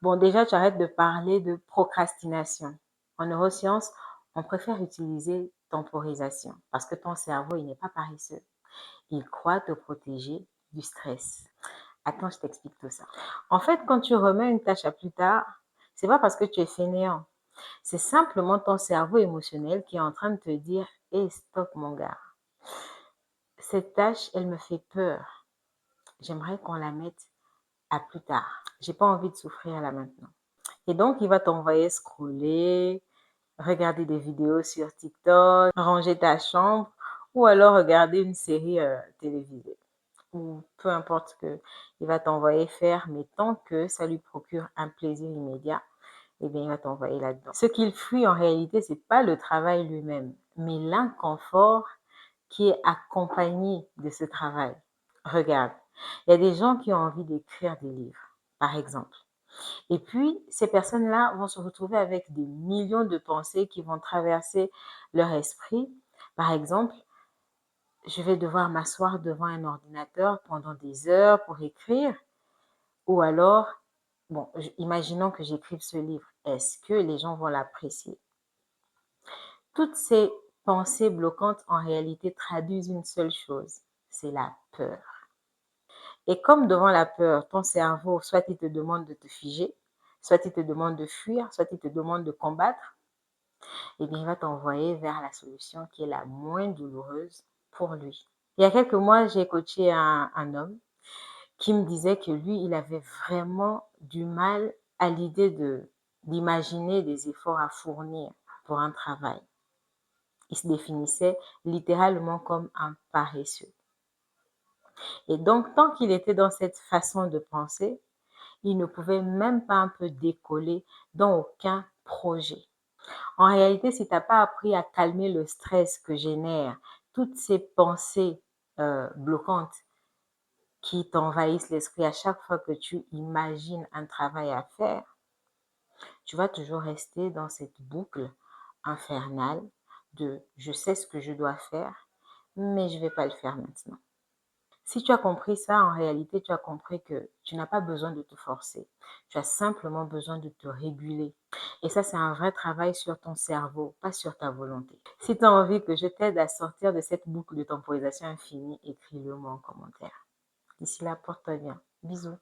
Bon, déjà, tu arrêtes de parler de procrastination. En neurosciences, on préfère utiliser temporisation parce que ton cerveau, il n'est pas paresseux. Il croit te protéger du stress. Attends, je t'explique tout ça. En fait, quand tu remets une tâche à plus tard, c'est pas parce que tu es fainéant. C'est simplement ton cerveau émotionnel qui est en train de te dire: Hé, stop, mon gars. Cette tâche, elle me fait peur. J'aimerais qu'on la mette à plus tard. J'ai pas envie de souffrir là maintenant. Et donc, il va t'envoyer scroller, regarder des vidéos sur TikTok, ranger ta chambre ou alors regarder une série télévisée. Ou peu importe ce qu'il va t'envoyer faire, mais tant que ça lui procure un plaisir immédiat, eh bien, il va t'envoyer là-dedans. Ce qu'il fuit en réalité, c'est pas le travail lui-même, mais l'inconfort qui est accompagné de ce travail. Regarde, il y a des gens qui ont envie d'écrire des livres, par exemple. Et puis, ces personnes-là vont se retrouver avec des millions de pensées qui vont traverser leur esprit. Par exemple, je vais devoir m'asseoir devant un ordinateur pendant des heures pour écrire. Ou alors, bon, imaginons que j'écrive ce livre. Est-ce que les gens vont l'apprécier? Toutes ces pensées bloquantes, en réalité, traduisent une seule chose, c'est la peur. Et comme devant la peur, ton cerveau, soit il te demande de te figer, soit il te demande de fuir, soit il te demande de combattre, eh bien, il va t'envoyer vers la solution qui est la moins douloureuse pour lui. Il y a quelques mois, j'ai coaché un homme qui me disait que lui, il avait vraiment du mal à l'idée d'imaginer des efforts à fournir pour un travail. Il se définissait littéralement comme un paresseux. Et donc, tant qu'il était dans cette façon de penser, il ne pouvait même pas un peu décoller dans aucun projet. En réalité, si tu n'as pas appris à calmer le stress que génèrent toutes ces pensées bloquantes qui t'envahissent l'esprit à chaque fois que tu imagines un travail à faire, tu vas toujours rester dans cette boucle infernale de je sais ce que je dois faire, mais je ne vais pas le faire maintenant. Si tu as compris ça, en réalité, tu as compris que tu n'as pas besoin de te forcer. Tu as simplement besoin de te réguler. Et ça, c'est un vrai travail sur ton cerveau, pas sur ta volonté. Si tu as envie que je t'aide à sortir de cette boucle de temporisation infinie, écris-le moi en commentaire. D'ici là, porte-toi bien. Bisous.